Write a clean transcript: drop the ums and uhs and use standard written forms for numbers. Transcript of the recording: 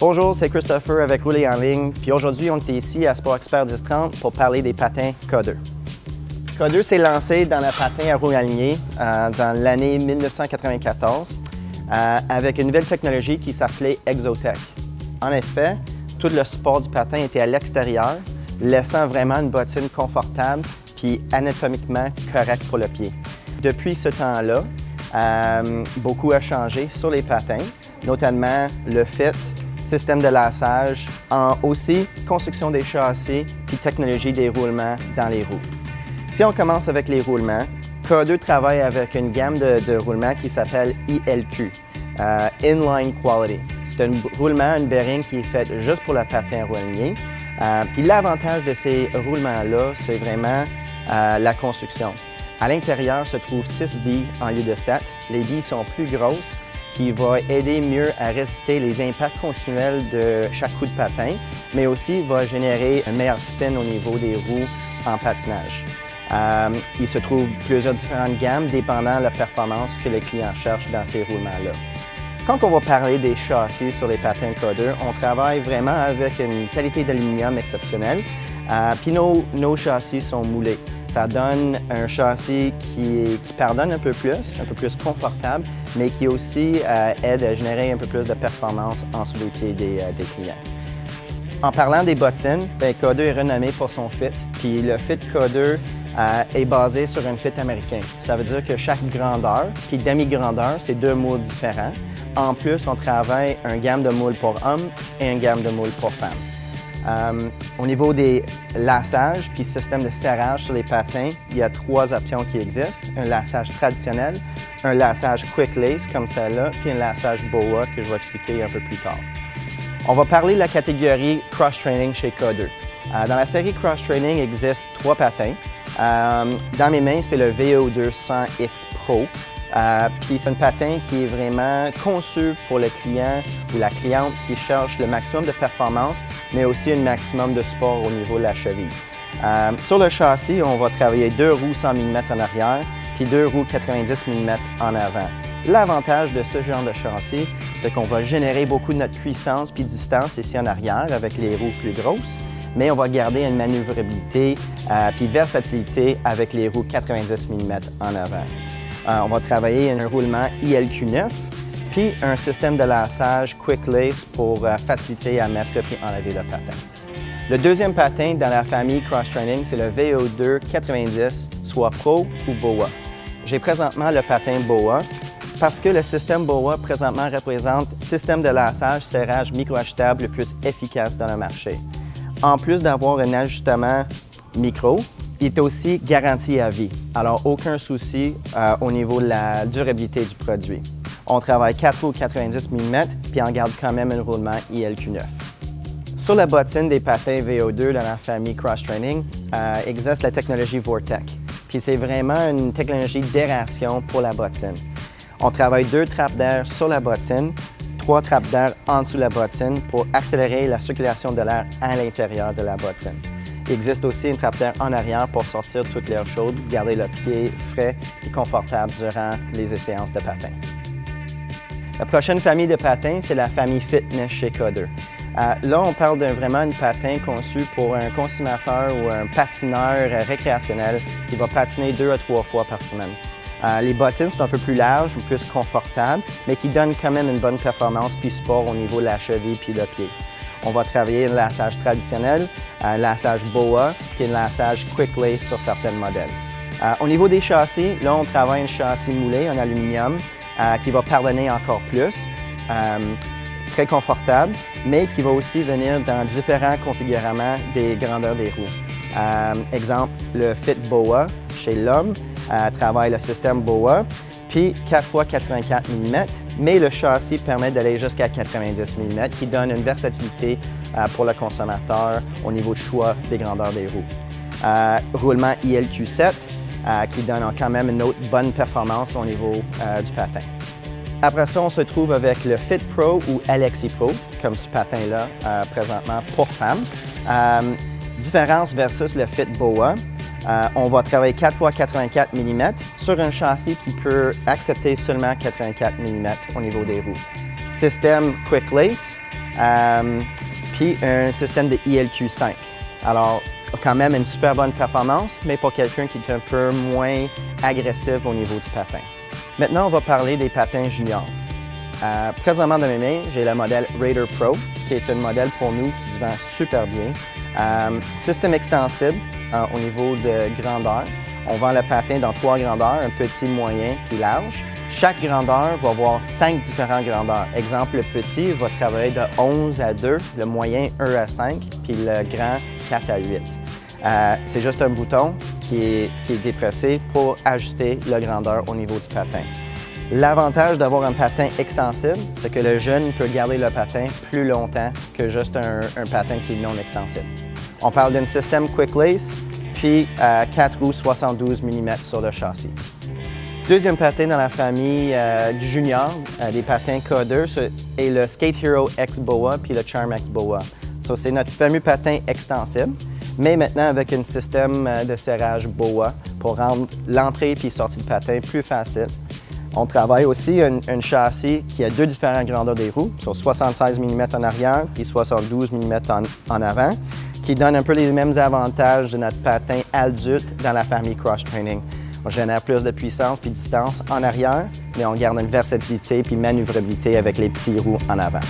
Bonjour, c'est Christopher avec Rouler en ligne. Puis aujourd'hui, on est ici à Sport Expert 1030 pour parler des patins K2. K2 s'est lancé dans le patin à roues alignées dans l'année 1994 avec une nouvelle technologie qui s'appelait Exotech. En effet, tout le support du patin était à l'extérieur, laissant vraiment une bottine confortable puis anatomiquement correcte pour le pied. Depuis ce temps-là, beaucoup a changé sur les patins, notamment le fit, système de lassage, aussi construction des châssis puis technologie des roulements dans les roues. Si on commence avec les roulements, K2 travaille avec une gamme de roulements qui s'appelle ILQ, Inline Quality. C'est un roulement, une bearing qui est fait juste pour le patin roulinier. Puis l'avantage de ces roulements-là, c'est vraiment la construction. À l'intérieur se trouvent 6 billes en lieu de 7. Les billes sont plus grosses, qui va aider mieux à résister les impacts continuels de chaque coup de patin, mais aussi va générer un meilleur spin au niveau des roues en patinage. Il se trouve plusieurs différentes gammes dépendant de la performance que les clients cherchent dans ces roulements-là. Quand on va parler des châssis sur les patins K2, on travaille vraiment avec une qualité d'aluminium exceptionnelle, puis nos châssis sont moulés. Ça donne un châssis qui pardonne un peu plus confortable, mais qui aussi aide à générer un peu plus de performance en sous les pieds des clients. En parlant des bottines, K2 est renommé pour son fit, puis le fit K2 est basé sur un fit américain. Ça veut dire que chaque grandeur, puis demi-grandeur, c'est 2 moules différents. En plus, on travaille une gamme de moules pour hommes et une gamme de moules pour femmes. Au niveau des lassages puis système de serrage sur les patins, il y a 3 options qui existent. Un lassage traditionnel, un lassage quick lace comme celle-là, puis un lassage BOA que je vais expliquer un peu plus tard. On va parler de la catégorie cross-training chez K2. Dans la série cross-training, il existe 3 patins. Dans mes mains, c'est le VO2 100X Pro. Puis c'est un patin qui est vraiment conçu pour le client ou la cliente qui cherche le maximum de performance, mais aussi un maximum de support au niveau de la cheville. Sur le châssis, on va travailler 2 roues 100 mm en arrière, puis 2 roues 90 mm en avant. L'avantage de ce genre de châssis, c'est qu'on va générer beaucoup de notre puissance puis distance ici en arrière avec les roues plus grosses, mais on va garder une manœuvrabilité puis versatilité avec les roues 90 mm en avant. On va travailler un roulement ILQ9, puis un système de lassage Quick Lace pour faciliter à mettre puis enlever le patin. Le deuxième patin dans la famille Cross-Training, c'est le VO2 90, soit Pro ou BOA. J'ai présentement le patin BOA parce que le système BOA présentement représente le système de lassage serrage micro-ajustable le plus efficace dans le marché. En plus d'avoir un ajustement micro, il est aussi garanti à vie, alors aucun souci au niveau de la durabilité du produit. On travaille 4 roues 90 mm, puis on garde quand même un roulement ILQ9. Sur la bottine des patins VO2 dans la famille Cross-Training, existe la technologie Vortec, puis c'est vraiment une technologie d'aération pour la bottine. On travaille 2 trappes d'air sur la bottine, 3 trappes d'air en dessous de la bottine pour accélérer la circulation de l'air à l'intérieur de la bottine. Il existe aussi une trappe d'air en arrière pour sortir toute l'air chaude, garder le pied frais et confortable durant les séances de patin. La prochaine famille de patins, c'est la famille Fitness chez K2. Là, on parle vraiment un patin conçu pour un consommateur ou un patineur récréationnel qui va patiner 2 à 3 fois par semaine. Les bottines sont un peu plus larges, plus confortables, mais qui donnent quand même une bonne performance puis support au niveau de la cheville puis le pied. On va travailler un lassage traditionnel, un lassage BOA, puis un lassage Quick Lace sur certains modèles. Au niveau des châssis, là, on travaille un châssis moulé en aluminium qui va pardonner encore plus, très confortable, mais qui va aussi venir dans différents configurations des grandeurs des roues. Exemple, le Fit BOA chez l'homme travaille le système BOA, puis 4 x 84 mm, mais le châssis permet d'aller jusqu'à 90 mm, qui donne une versatilité pour le consommateur au niveau du choix des grandeurs des roues. Roulement ILQ7, qui donne quand même une autre bonne performance au niveau du patin. Après ça, on se trouve avec le Fit Pro ou Alexi Pro, comme ce patin-là présentement pour femmes. Différence versus le Fit BOA. On va travailler 4 x 84 mm sur un châssis qui peut accepter seulement 84 mm au niveau des roues. Système Quick Lace, puis un système de ILQ5. Alors, quand même une super bonne performance, mais pour quelqu'un qui est un peu moins agressif au niveau du patin. Maintenant, on va parler des patins juniors. Présentement dans mes mains, j'ai le modèle Raider Pro, qui est un modèle pour nous qui se vend super bien. Système extensible au niveau de grandeur. On vend le patin dans 3 grandeurs, un petit, moyen puis large. Chaque grandeur va avoir 5 différentes grandeurs. Exemple, le petit va travailler de 11 à 2, le moyen 1 à 5, puis le grand 4 à 8. C'est juste un bouton qui est dépressé pour ajuster la grandeur au niveau du patin. L'avantage d'avoir un patin extensible, c'est que le jeune peut garder le patin plus longtemps que juste un patin qui est non extensible. On parle d'un système Quick Lace, puis 4 roues 72 mm sur le châssis. Deuxième patin dans la famille du junior, des patins K2, est le Skate Hero X BOA puis le Charm X BOA. So, c'est notre fameux patin extensible, mais maintenant avec un système de serrage BOA pour rendre l'entrée et sortie de patin plus facile. On travaille aussi un châssis qui a 2 différentes grandeurs des roues, sur 76 mm en arrière puis 72 mm en avant, qui donne un peu les mêmes avantages de notre patin adulte dans la famille Cross Training. On génère plus de puissance puis distance en arrière, mais on garde une versatilité puis manœuvrabilité avec les petits roues en avant.